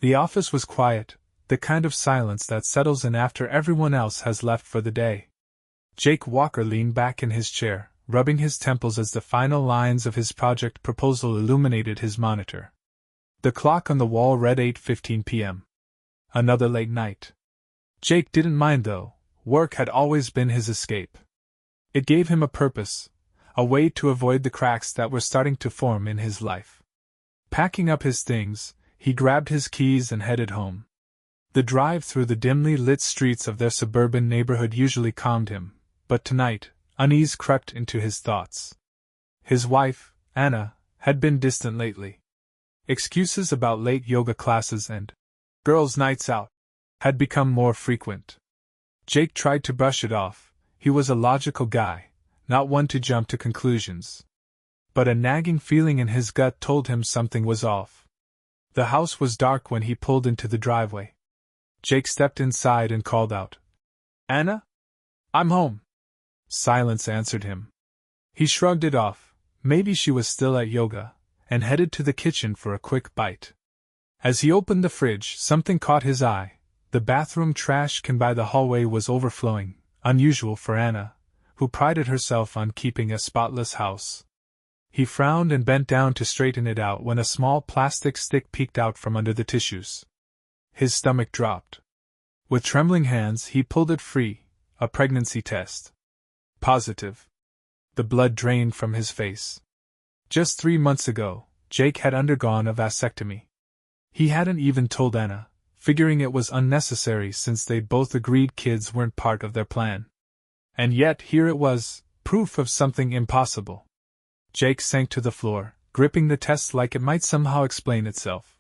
The office was quiet, the kind of silence that settles in after everyone else has left for the day. Jake Walker leaned back in his chair, rubbing his temples as the final lines of his project proposal illuminated his monitor. The clock on the wall read 8:15 p.m. Another late night. Jake didn't mind though, work had always been his escape. It gave him a purpose, a way to avoid the cracks that were starting to form in his life. Packing up his things, he grabbed his keys and headed home. The drive through the dimly lit streets of their suburban neighborhood usually calmed him, but tonight, unease crept into his thoughts. His wife, Anna, had been distant lately. Excuses about late yoga classes and girls' nights out had become more frequent. Jake tried to brush it off. He was a logical guy, not one to jump to conclusions. But a nagging feeling in his gut told him something was off. The house was dark when he pulled into the driveway. Jake stepped inside and called out, "Anna? I'm home." Silence answered him. He shrugged it off, maybe she was still at yoga, and headed to the kitchen for a quick bite. As he opened the fridge, something caught his eye. The bathroom trash can by the hallway was overflowing, unusual for Anna, who prided herself on keeping a spotless house. He frowned and bent down to straighten it out when a small plastic stick peeked out from under the tissues. His stomach dropped. With trembling hands, he pulled it free, a pregnancy test. Positive. The blood drained from his face. Just 3 months ago, Jake had undergone a vasectomy. He hadn't even told Anna, figuring it was unnecessary since they'd both agreed kids weren't part of their plan. And yet here it was, proof of something impossible. Jake sank to the floor, gripping the test like it might somehow explain itself.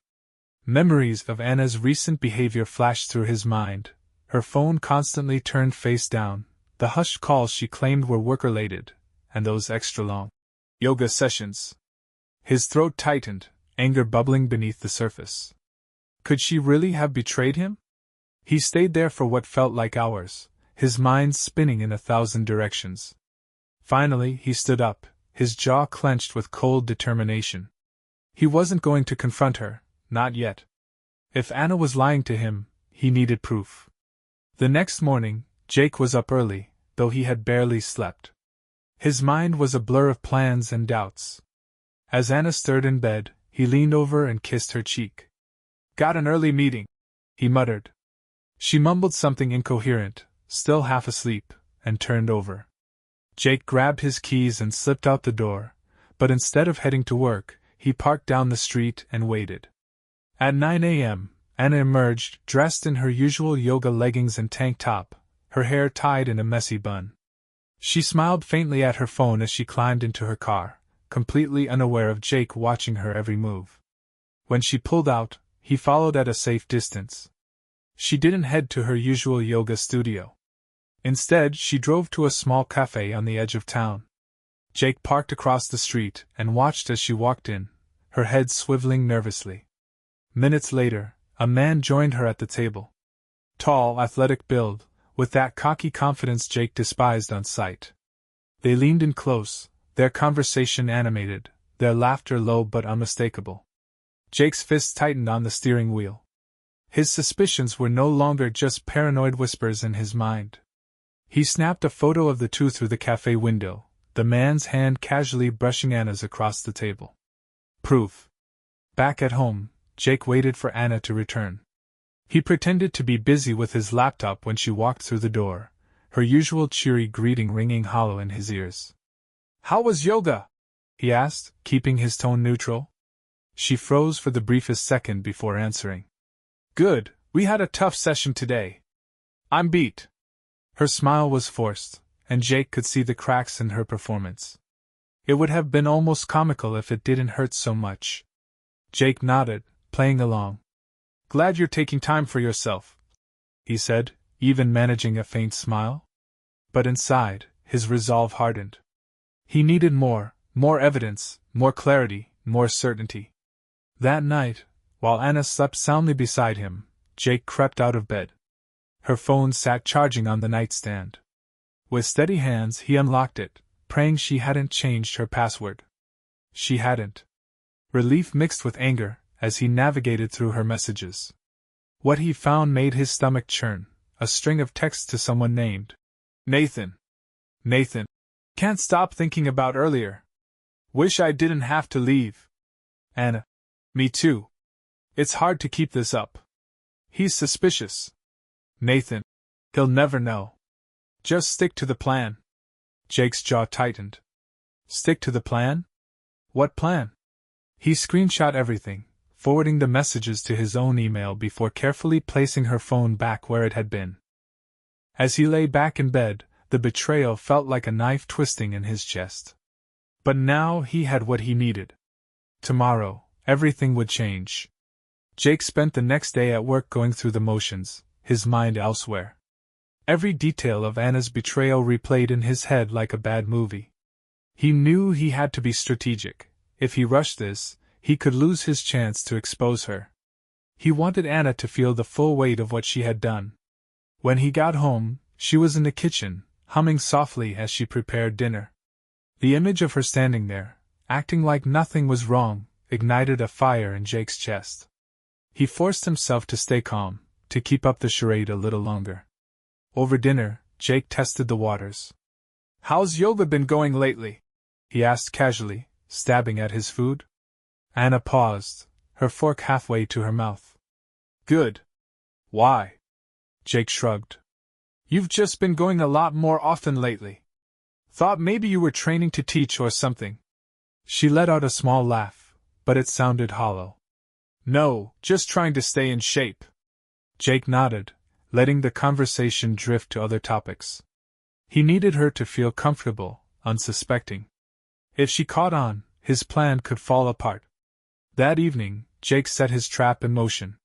Memories of Anna's recent behavior flashed through his mind. Her phone constantly turned face down, the hushed calls she claimed were work-related, and those extra-long yoga sessions. His throat tightened, anger bubbling beneath the surface. Could she really have betrayed him? He stayed there for what felt like hours, his mind spinning in 1,000 directions. Finally, he stood up, his jaw clenched with cold determination. He wasn't going to confront her, not yet. If Anna was lying to him, he needed proof. The next morning, Jake was up early, though he had barely slept. His mind was a blur of plans and doubts. As Anna stirred in bed, he leaned over and kissed her cheek. "Got an early meeting," he muttered. She mumbled something incoherent, still half asleep, and turned over. Jake grabbed his keys and slipped out the door, but instead of heading to work, he parked down the street and waited. At 9 a.m., Anna emerged, dressed in her usual yoga leggings and tank top, her hair tied in a messy bun. She smiled faintly at her phone as she climbed into her car, completely unaware of Jake watching her every move. When she pulled out, he followed at a safe distance. She didn't head to her usual yoga studio. Instead, she drove to a small cafe on the edge of town. Jake parked across the street and watched as she walked in, her head swiveling nervously. Minutes later, a man joined her at the table. Tall, athletic build, with that cocky confidence Jake despised on sight. They leaned in close, their conversation animated, their laughter low but unmistakable. Jake's fist tightened on the steering wheel. His suspicions were no longer just paranoid whispers in his mind. He snapped a photo of the two through the cafe window, the man's hand casually brushing Anna's across the table. Proof. Back at home, Jake waited for Anna to return. He pretended to be busy with his laptop when she walked through the door, her usual cheery greeting ringing hollow in his ears. "How was yoga?" he asked, keeping his tone neutral. She froze for the briefest second before answering. "Good, we had a tough session today. I'm beat." Her smile was forced, and Jake could see the cracks in her performance. It would have been almost comical if it didn't hurt so much. Jake nodded, playing along. "Glad you're taking time for yourself," he said, even managing a faint smile. But inside, his resolve hardened. He needed more evidence, more clarity, more certainty. That night, while Anna slept soundly beside him, Jake crept out of bed. Her phone sat charging on the nightstand. With steady hands, he unlocked it, praying she hadn't changed her password. She hadn't. Relief mixed with anger, as he navigated through her messages. What he found made his stomach churn, a string of texts to someone named Nathan. Nathan. Can't stop thinking about earlier. Wish I didn't have to leave. Anna. Me too. It's hard to keep this up. He's suspicious. Nathan. He'll never know. Just stick to the plan. Jake's jaw tightened. Stick to the plan? What plan? He screenshot everything, forwarding the messages to his own email before carefully placing her phone back where it had been. As he lay back in bed, the betrayal felt like a knife twisting in his chest. But now he had what he needed. Tomorrow, everything would change. Jake spent the next day at work going through the motions, his mind elsewhere. Every detail of Anna's betrayal replayed in his head like a bad movie. He knew he had to be strategic. If he rushed this, he could lose his chance to expose her. He wanted Anna to feel the full weight of what she had done. When he got home, she was in the kitchen, humming softly as she prepared dinner. The image of her standing there, acting like nothing was wrong, ignited a fire in Jake's chest. He forced himself to stay calm, to keep up the charade a little longer. Over dinner, Jake tested the waters. "How's yoga been going lately?" he asked casually, stabbing at his food. Anna paused, her fork halfway to her mouth. "Good. Why?" Jake shrugged. "You've just been going a lot more often lately. Thought maybe you were training to teach or something." She let out a small laugh, but it sounded hollow. "No, just trying to stay in shape." Jake nodded, letting the conversation drift to other topics. He needed her to feel comfortable, unsuspecting. If she caught on, his plan could fall apart. That evening, Jake set his trap in motion.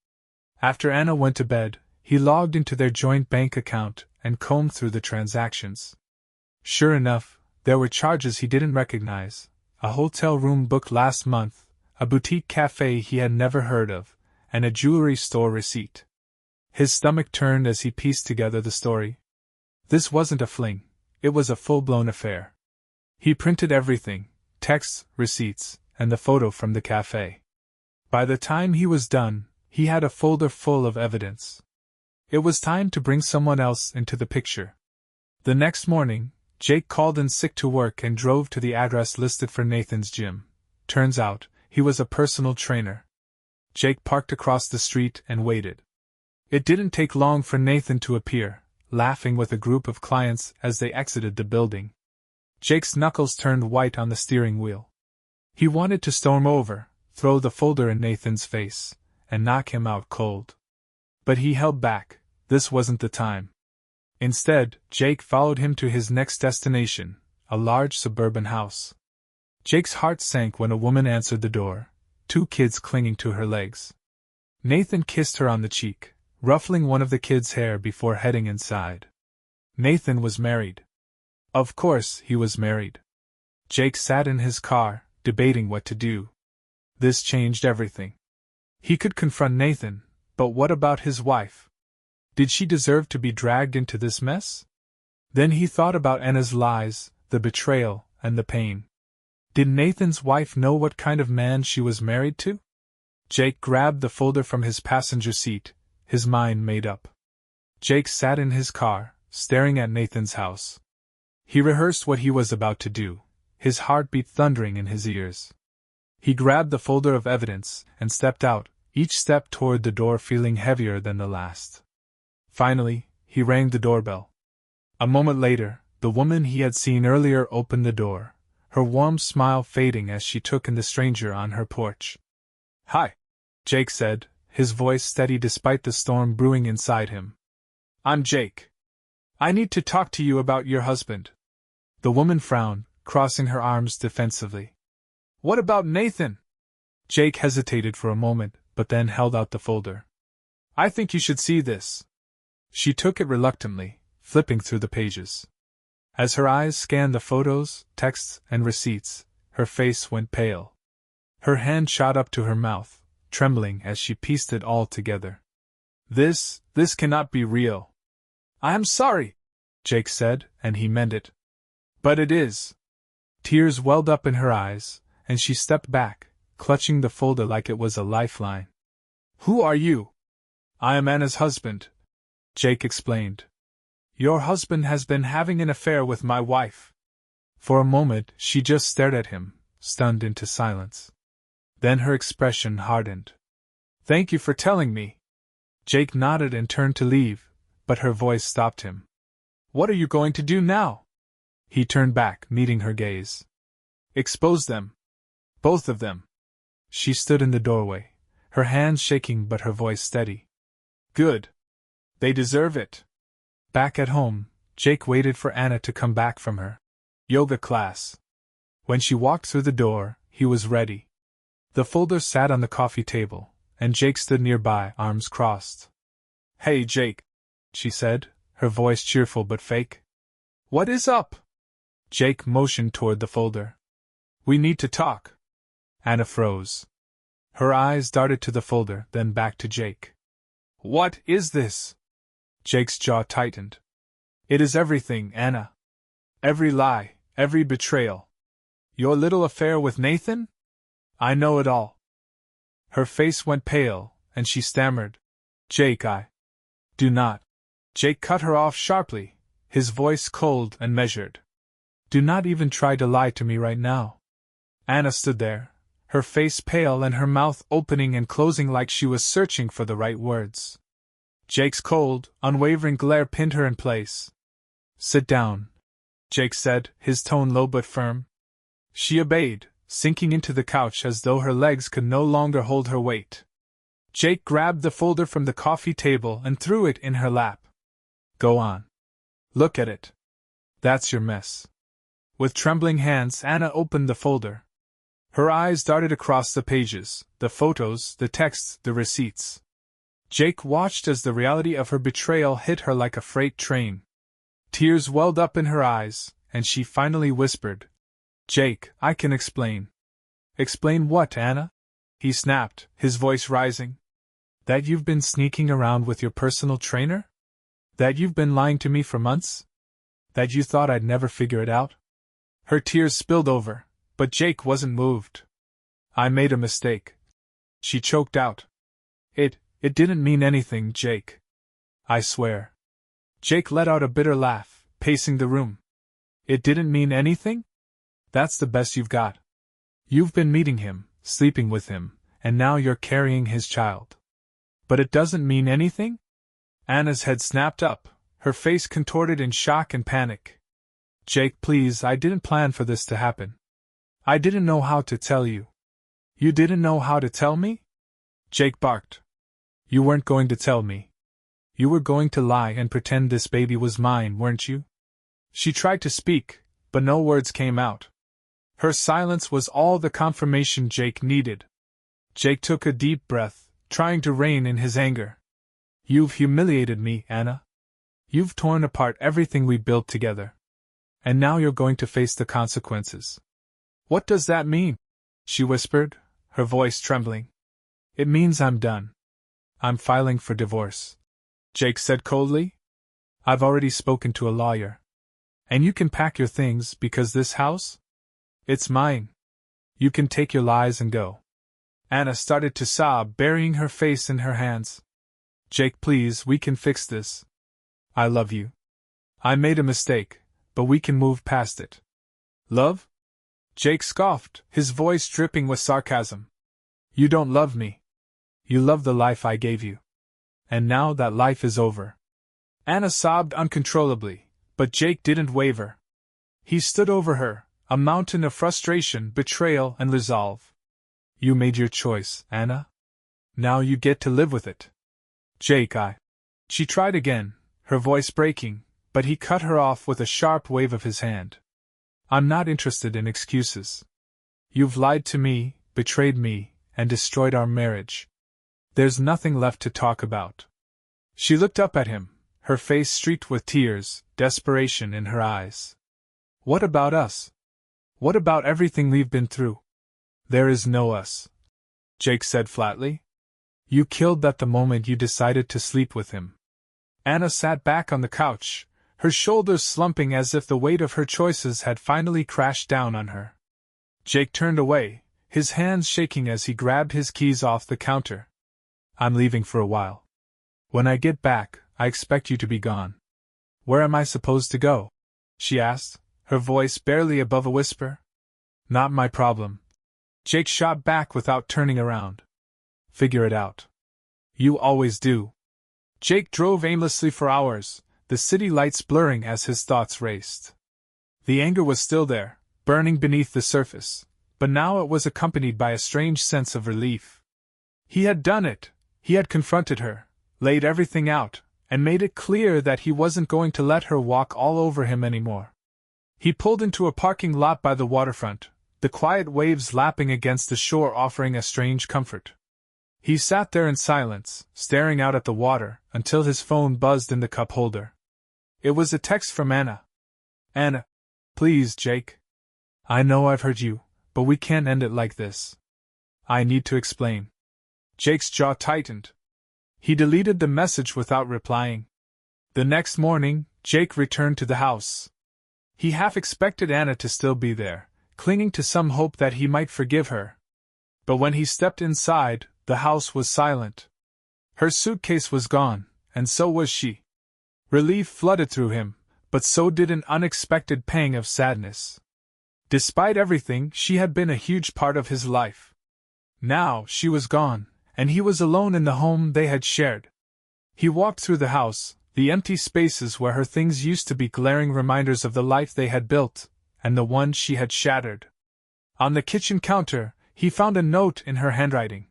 After Anna went to bed, he logged into their joint bank account and combed through the transactions. Sure enough, there were charges he didn't recognize: a hotel room booked last month, a boutique cafe he had never heard of, and a jewelry store receipt. His stomach turned as he pieced together the story. This wasn't a fling, it was a full-blown affair. He printed everything: texts, receipts, and the photo from the cafe. By the time he was done, he had a folder full of evidence. It was time to bring someone else into the picture. The next morning, Jake called in sick to work and drove to the address listed for Nathan's gym. Turns out, he was a personal trainer. Jake parked across the street and waited. It didn't take long for Nathan to appear, laughing with a group of clients as they exited the building. Jake's knuckles turned white on the steering wheel. He wanted to storm over, throw the folder in Nathan's face, and knock him out cold. But he held back. This wasn't the time. Instead, Jake followed him to his next destination, a large suburban house. Jake's heart sank when a woman answered the door, 2 kids clinging to her legs. Nathan kissed her on the cheek, ruffling one of the kids' hair before heading inside. Nathan was married. Of course, he was married. Jake sat in his car, debating what to do. This changed everything. He could confront Nathan, but what about his wife? Did she deserve to be dragged into this mess? Then he thought about Anna's lies, the betrayal, and the pain. Did Nathan's wife know what kind of man she was married to? Jake grabbed the folder from his passenger seat, his mind made up. Jake sat in his car, staring at Nathan's house. He rehearsed what he was about to do, his heartbeat thundering in his ears. He grabbed the folder of evidence and stepped out, each step toward the door feeling heavier than the last. Finally, he rang the doorbell. A moment later, the woman he had seen earlier opened the door, her warm smile fading as she took in the stranger on her porch. "Hi," Jake said, his voice steady despite the storm brewing inside him. "I'm Jake. I need to talk to you about your husband." The woman frowned, crossing her arms defensively. "What about Nathan?" Jake hesitated for a moment, but then held out the folder. "I think you should see this." She took it reluctantly, flipping through the pages. As her eyes scanned the photos, texts, and receipts, her face went pale. Her hand shot up to her mouth, trembling as she pieced it all together. This cannot be real." "I'm sorry," Jake said, and he meant it. "But it is." Tears welled up in her eyes, and she stepped back, clutching the folder like it was a lifeline. "Who are you?" "I am Anna's husband," Jake explained. "Your husband has been having an affair with my wife." For a moment, she just stared at him, stunned into silence. Then her expression hardened. "Thank you for telling me." Jake nodded and turned to leave, but her voice stopped him. "What are you going to do now?" He turned back, meeting her gaze. "Expose them. Both of them." She stood in the doorway, her hands shaking but her voice steady. "Good. They deserve it." Back at home, Jake waited for Anna to come back from her yoga class. When she walked through the door, he was ready. The folder sat on the coffee table, and Jake stood nearby, arms crossed. "Hey, Jake," she said, her voice cheerful but fake. "What is up?" Jake motioned toward the folder. "We need to talk." Anna froze. Her eyes darted to the folder, then back to Jake. "What is this?" Jake's jaw tightened. "It is everything, Anna. Every lie, every betrayal. Your little affair with Nathan? I know it all." Her face went pale, and she stammered, "Jake, I do not." Jake cut her off sharply, his voice cold and measured. "Do not even try to lie to me right now." Anna stood there, her face pale and her mouth opening and closing like she was searching for the right words. Jake's cold, unwavering glare pinned her in place. "Sit down," Jake said, his tone low but firm. She obeyed, sinking into the couch as though her legs could no longer hold her weight. Jake grabbed the folder from the coffee table and threw it in her lap. "Go on. Look at it. That's your mess." With trembling hands, Anna opened the folder. Her eyes darted across the pages, the photos, the texts, the receipts. Jake watched as the reality of her betrayal hit her like a freight train. Tears welled up in her eyes, and she finally whispered, "Jake, I can explain." "Explain what, Anna?" he snapped, his voice rising. "That you've been sneaking around with your personal trainer? That you've been lying to me for months? That you thought I'd never figure it out?" Her tears spilled over, but Jake wasn't moved. "I made a mistake," she choked out. It didn't mean anything, Jake. I swear." Jake let out a bitter laugh, pacing the room. "It didn't mean anything? That's the best you've got. You've been meeting him, sleeping with him, and now you're carrying his child. But it doesn't mean anything?" Anna's head snapped up, her face contorted in shock and panic. "Jake, please, I didn't plan for this to happen. I didn't know how to tell you." "You didn't know how to tell me?" Jake barked. "You weren't going to tell me. You were going to lie and pretend this baby was mine, weren't you?" She tried to speak, but no words came out. Her silence was all the confirmation Jake needed. Jake took a deep breath, trying to rein in his anger. "You've humiliated me, Anna. You've torn apart everything we built together. And now you're going to face the consequences." "What does that mean?" she whispered, her voice trembling. "It means I'm done. I'm filing for divorce," Jake said coldly. "I've already spoken to a lawyer. And you can pack your things because this house? It's mine. You can take your lies and go." Anna started to sob, burying her face in her hands. "Jake, please, we can fix this. I love you. I made a mistake, but we can move past it." "Love?" Jake scoffed, his voice dripping with sarcasm. "You don't love me. You love the life I gave you. And now that life is over." Anna sobbed uncontrollably, but Jake didn't waver. He stood over her, a mountain of frustration, betrayal, and resolve. "You made your choice, Anna. Now you get to live with it." "Jake, She tried again, her voice breaking, but he cut her off with a sharp wave of his hand. "I'm not interested in excuses. You've lied to me, betrayed me, and destroyed our marriage. There's nothing left to talk about." She looked up at him, her face streaked with tears, desperation in her eyes. "What about us? What about everything we've been through?" "There is no us," Jake said flatly. "You killed that the moment you decided to sleep with him." Anna sat back on the couch, her shoulders slumping as if the weight of her choices had finally crashed down on her. Jake turned away, his hands shaking as he grabbed his keys off the counter. I'm leaving for a while. When I get back, I expect you to be gone. Where am I supposed to go? She asked, her voice barely above a whisper. Not my problem. Jake shot back without turning around. Figure it out. You always do. Jake drove aimlessly for hours, the city lights blurring as his thoughts raced. The anger was still there, burning beneath the surface, but now it was accompanied by a strange sense of relief. He had done it. He had confronted her, laid everything out, and made it clear that he wasn't going to let her walk all over him anymore. He pulled into a parking lot by the waterfront, the quiet waves lapping against the shore offering a strange comfort. He sat there in silence, staring out at the water, until his phone buzzed in the cup holder. It was a text from Anna. Anna. Please, Jake. I know I've hurt you, but we can't end it like this. I need to explain. Jake's jaw tightened. He deleted the message without replying. The next morning, Jake returned to the house. He half expected Anna to still be there, clinging to some hope that he might forgive her. But when he stepped inside, the house was silent. Her suitcase was gone, and so was she. Relief flooded through him, but so did an unexpected pang of sadness. Despite everything, she had been a huge part of his life. Now she was gone, and he was alone in the home they had shared. He walked through the house, the empty spaces where her things used to be glaring reminders of the life they had built, and the one she had shattered. On the kitchen counter, he found a note in her handwriting.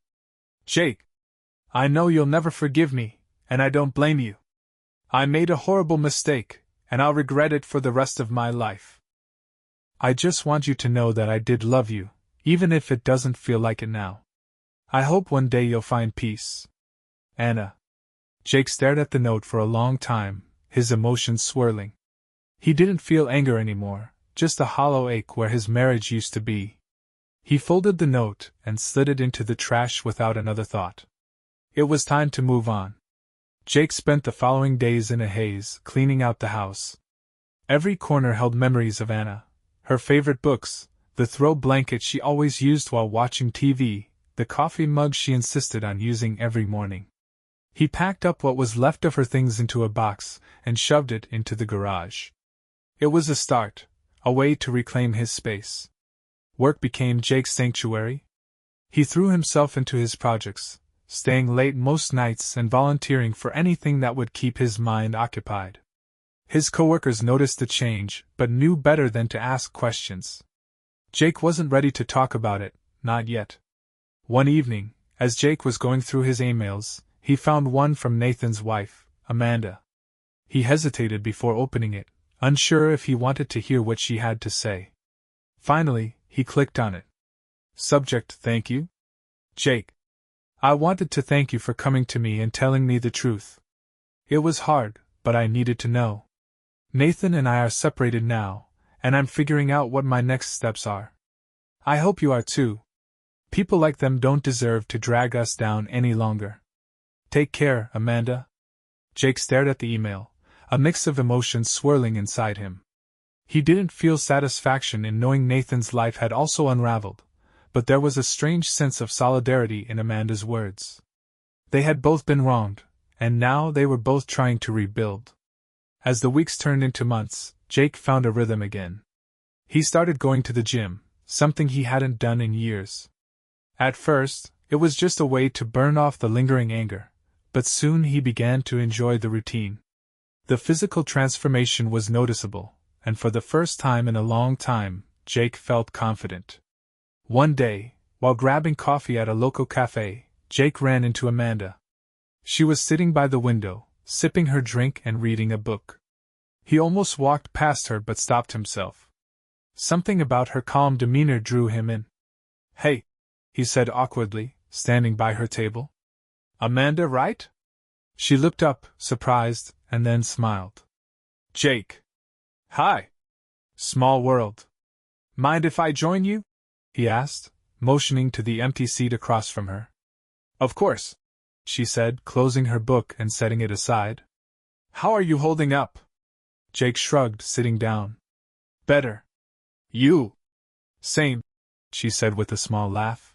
Jake, I know you'll never forgive me, and I don't blame you. I made a horrible mistake, and I'll regret it for the rest of my life. I just want you to know that I did love you, even if it doesn't feel like it now. I hope one day you'll find peace. Anna. Jake stared at the note for a long time, his emotions swirling. He didn't feel anger anymore, just a hollow ache where his marriage used to be. He folded the note and slid it into the trash without another thought. It was time to move on. Jake spent the following days in a haze, cleaning out the house. Every corner held memories of Anna, her favorite books, the throw blanket she always used while watching TV, the coffee mug she insisted on using every morning. He packed up what was left of her things into a box and shoved it into the garage. It was a start, a way to reclaim his space. Work became Jake's sanctuary. He threw himself into his projects, staying late most nights and volunteering for anything that would keep his mind occupied. His coworkers noticed the change, but knew better than to ask questions. Jake wasn't ready to talk about it, not yet. One evening, as Jake was going through his emails, he found one from Nathan's wife, Amanda. He hesitated before opening it, unsure if he wanted to hear what she had to say. Finally, he clicked on it. Subject: Thank you. Jake. I wanted to thank you for coming to me and telling me the truth. It was hard, but I needed to know. Nathan and I are separated now, and I'm figuring out what my next steps are. I hope you are too. People like them don't deserve to drag us down any longer. Take care, Amanda. Jake stared at the email, a mix of emotions swirling inside him. He didn't feel satisfaction in knowing Nathan's life had also unraveled, but there was a strange sense of solidarity in Amanda's words. They had both been wronged, and now they were both trying to rebuild. As the weeks turned into months, Jake found a rhythm again. He started going to the gym, something he hadn't done in years. At first, it was just a way to burn off the lingering anger, but soon he began to enjoy the routine. The physical transformation was noticeable, and for the first time in a long time, Jake felt confident. One day, while grabbing coffee at a local cafe, Jake ran into Amanda. She was sitting by the window, sipping her drink and reading a book. He almost walked past her but stopped himself. Something about her calm demeanor drew him in. Hey, he said awkwardly, standing by her table. Amanda, right? She looked up, surprised, and then smiled. Jake. Hi. Small world. Mind if I join you? He asked, motioning to the empty seat across from her. Of course, she said, closing her book and setting it aside. How are you holding up? Jake shrugged, sitting down. Better. You? Same. she said with a small laugh.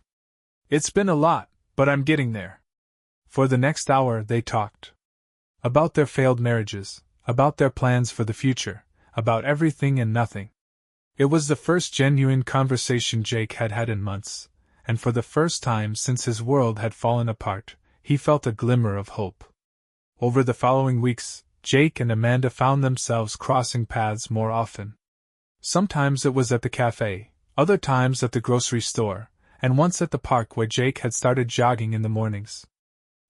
It's been a lot, but I'm getting there. For the next hour they talked. About their failed marriages, about their plans for the future, about everything and nothing. It was the first genuine conversation Jake had had in months, and for the first time since his world had fallen apart, he felt a glimmer of hope. Over the following weeks, Jake and Amanda found themselves crossing paths more often. Sometimes it was at the cafe, other times at the grocery store, and once at the park where Jake had started jogging in the mornings.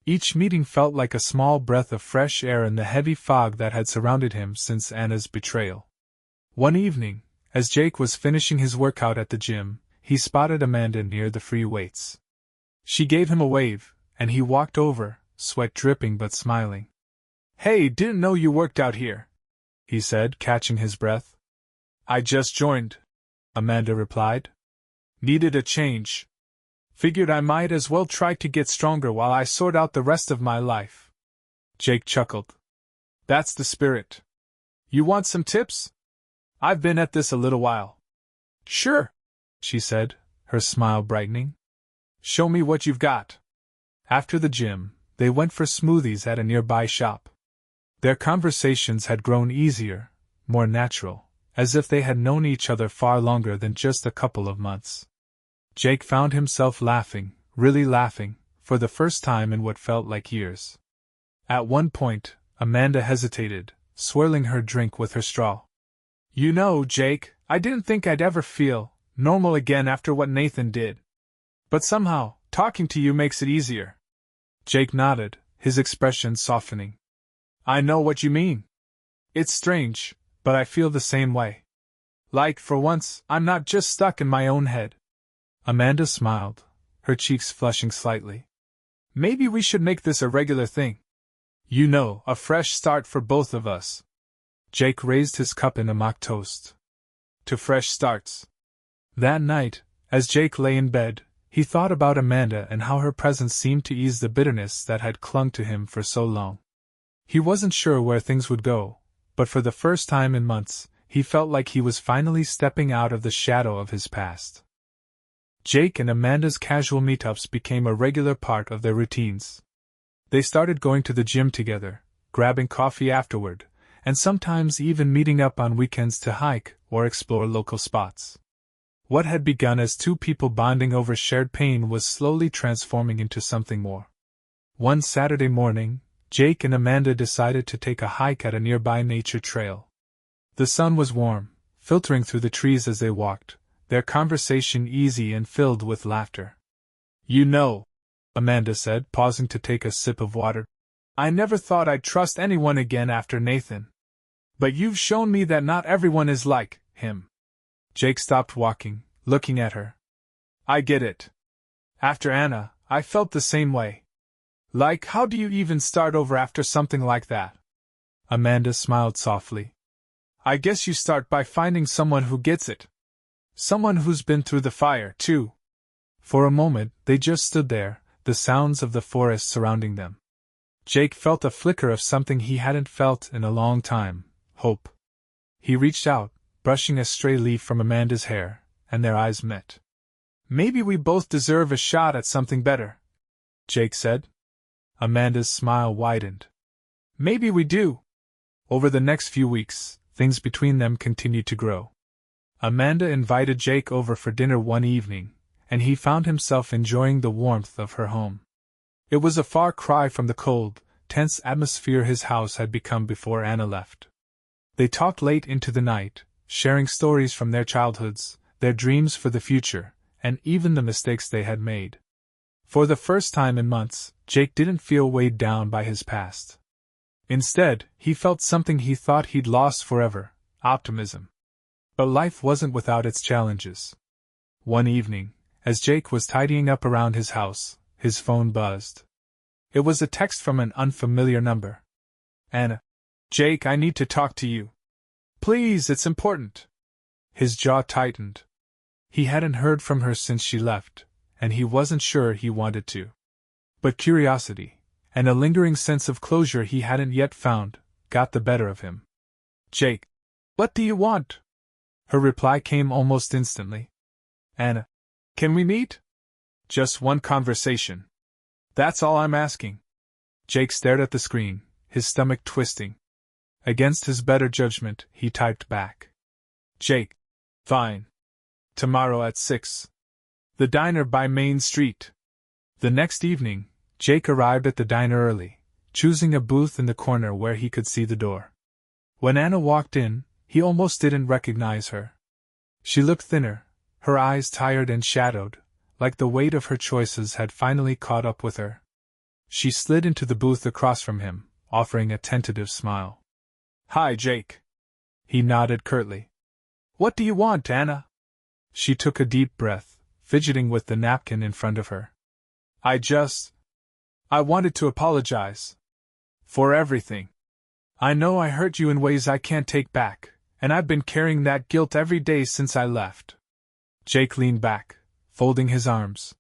Each meeting felt like a small breath of fresh air in the heavy fog that had surrounded him since Anna's betrayal. One evening, as Jake was finishing his workout at the gym, he spotted Amanda near the free weights. She gave him a wave, and he walked over, sweat dripping but smiling. "Hey, didn't know you worked out here," he said, catching his breath. "I just joined," Amanda replied. "Needed a change. Figured I might as well try to get stronger while I sort out the rest of my life." Jake chuckled. "That's the spirit. You want some tips? I've been at this a little while." "Sure," she said, her smile brightening. "Show me what you've got." After the gym, they went for smoothies at a nearby shop. Their conversations had grown easier, more natural, as if they had known each other far longer than just a couple of months. Jake found himself laughing, really laughing, for the first time in what felt like years. At one point, Amanda hesitated, swirling her drink with her straw. "You know, Jake, I didn't think I'd ever feel normal again after what Nathan did. But somehow, talking to you makes it easier." Jake nodded, his expression softening. "I know what you mean. It's strange, but I feel the same way. Like, for once, I'm not just stuck in my own head." Amanda smiled, her cheeks flushing slightly. "Maybe we should make this a regular thing. You know, a fresh start for both of us." Jake raised his cup in a mock toast. To fresh starts. That night, as Jake lay in bed, he thought about Amanda and how her presence seemed to ease the bitterness that had clung to him for so long. He wasn't sure where things would go, but for the first time in months, he felt like he was finally stepping out of the shadow of his past. Jake and Amanda's casual meetups became a regular part of their routines. They started going to the gym together, grabbing coffee afterward, and sometimes even meeting up on weekends to hike or explore local spots. What had begun as two people bonding over shared pain was slowly transforming into something more. One Saturday morning, Jake and Amanda decided to take a hike at a nearby nature trail. The sun was warm, filtering through the trees as they walked, their conversation easy and filled with laughter. "You know," Amanda said, pausing to take a sip of water, "I never thought I'd trust anyone again after Nathan. But you've shown me that not everyone is like him." Jake stopped walking, looking at her. "I get it. After Anna, I felt the same way. Like, how do you even start over after something like that?" Amanda smiled softly. "I guess you start by finding someone who gets it. Someone who's been through the fire, too." For a moment, they just stood there, the sounds of the forest surrounding them. Jake felt a flicker of something he hadn't felt in a long time, hope. He reached out, brushing a stray leaf from Amanda's hair, and their eyes met. "Maybe we both deserve a shot at something better," Jake said. Amanda's smile widened. "Maybe we do." Over the next few weeks, things between them continued to grow. Amanda invited Jake over for dinner one evening, and he found himself enjoying the warmth of her home. It was a far cry from the cold, tense atmosphere his house had become before Anna left. They talked late into the night, sharing stories from their childhoods, their dreams for the future, and even the mistakes they had made. For the first time in months, Jake didn't feel weighed down by his past. Instead, he felt something he thought he'd lost forever: optimism. But life wasn't without its challenges. One evening, as Jake was tidying up around his house, his phone buzzed. It was a text from an unfamiliar number. "Anna. Jake, I need to talk to you. Please, it's important." His jaw tightened. He hadn't heard from her since she left, and he wasn't sure he wanted to. But curiosity, and a lingering sense of closure he hadn't yet found, got the better of him. "Jake, what do you want?" Her reply came almost instantly. "Anna. Can we meet? Just one conversation. That's all I'm asking. Jake stared at the screen, his stomach twisting. Against his better judgment, he typed back. Jake. Fine. Tomorrow at 6. The diner by Main Street. The next evening, Jake arrived at the diner early, choosing a booth in the corner where he could see the door. When Anna walked in, he almost didn't recognize her. She looked thinner, her eyes tired and shadowed, like the weight of her choices had finally caught up with her. She slid into the booth across from him, offering a tentative smile. Hi, Jake. He nodded curtly. What do you want, Anna? She took a deep breath, fidgeting with the napkin in front of her. I wanted to apologize. For everything. I know I hurt you in ways I can't take back, and I've been carrying that guilt every day since I left. Jake leaned back, folding his arms.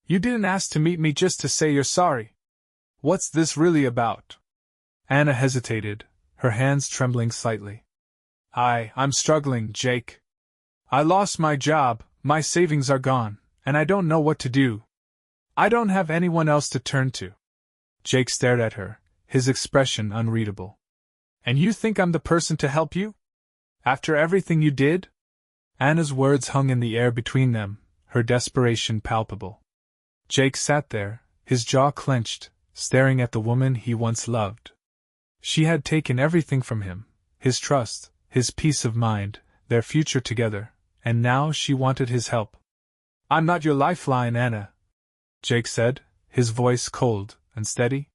You didn't ask to meet me just to say you're sorry. What's this really about? Anna hesitated, her hands trembling slightly. I'm struggling, Jake. I lost my job, my savings are gone, and I don't know what to do. I don't have anyone else to turn to. Jake stared at her, his expression unreadable. And you think I'm the person to help you? After everything you did? Anna's words hung in the air between them, her desperation palpable. Jake sat there, his jaw clenched, staring at the woman he once loved. She had taken everything from him, his trust, his peace of mind, their future together, and now she wanted his help. I'm not your lifeline, Anna, Jake said, his voice cold and steady.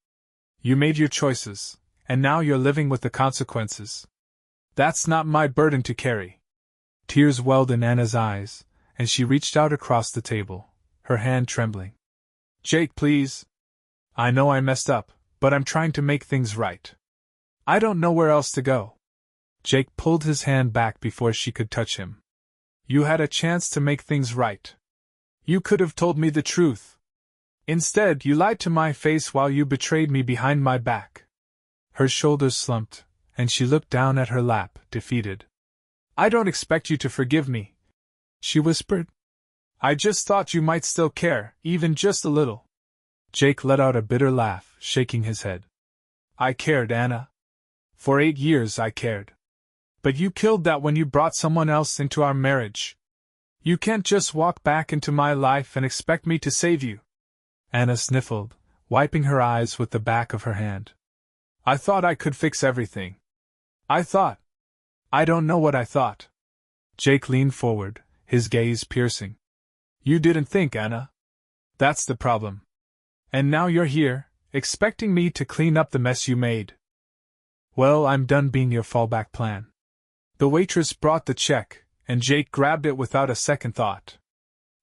You made your choices, and now you're living with the consequences. That's not my burden to carry. Tears welled in Anna's eyes, and she reached out across the table, her hand trembling. Jake, please. I know I messed up, but I'm trying to make things right. I don't know where else to go. Jake pulled his hand back before she could touch him. You had a chance to make things right. You could have told me the truth. Instead, you lied to my face while you betrayed me behind my back. Her shoulders slumped, and she looked down at her lap, defeated. I don't expect you to forgive me, she whispered. I just thought you might still care, even just a little. Jake let out a bitter laugh, shaking his head. I cared, Anna. For 8 years I cared. But you killed that when you brought someone else into our marriage. You can't just walk back into my life and expect me to save you. Anna sniffled, wiping her eyes with the back of her hand. I thought I could fix everything. I don't know what I thought. Jake leaned forward, his gaze piercing. You didn't think, Anna. That's the problem. And now you're here, expecting me to clean up the mess you made. Well, I'm done being your fallback plan. The waitress brought the check, and Jake grabbed it without a second thought.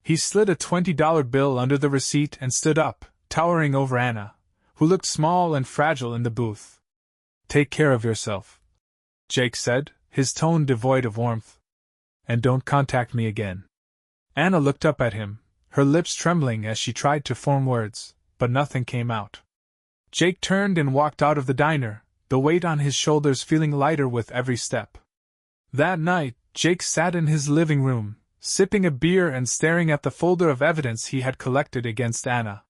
He slid a $20 bill under the receipt and stood up, towering over Anna, who looked small and fragile in the booth. Take care of yourself, Jake said, his tone devoid of warmth. And don't contact me again. Anna looked up at him, her lips trembling as she tried to form words, but nothing came out. Jake turned and walked out of the diner, the weight on his shoulders feeling lighter with every step. That night, Jake sat in his living room, sipping a beer and staring at the folder of evidence he had collected against Anna.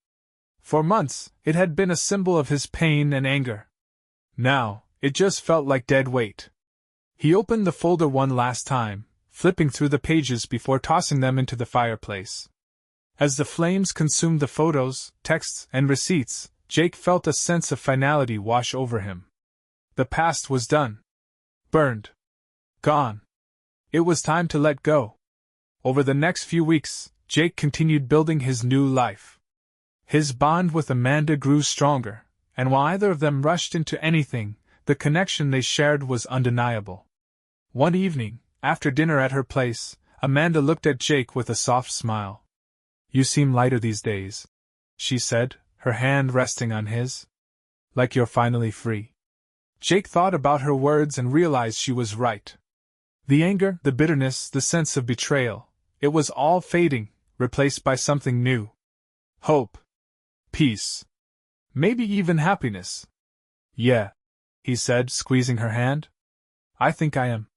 For months, it had been a symbol of his pain and anger. Now, it just felt like dead weight. He opened the folder one last time, flipping through the pages before tossing them into the fireplace. As the flames consumed the photos, texts, and receipts, Jake felt a sense of finality wash over him. The past was done. Burned. Gone. It was time to let go. Over the next few weeks, Jake continued building his new life. His bond with Amanda grew stronger, and while either of them rushed into anything, the connection they shared was undeniable. One evening, after dinner at her place, Amanda looked at Jake with a soft smile. You seem lighter these days, she said, her hand resting on his. Like you're finally free. Jake thought about her words and realized she was right. The anger, the bitterness, the sense of betrayal, it was all fading, replaced by something new. Hope. Peace. Maybe even happiness. Yeah, he said, squeezing her hand. I think I am.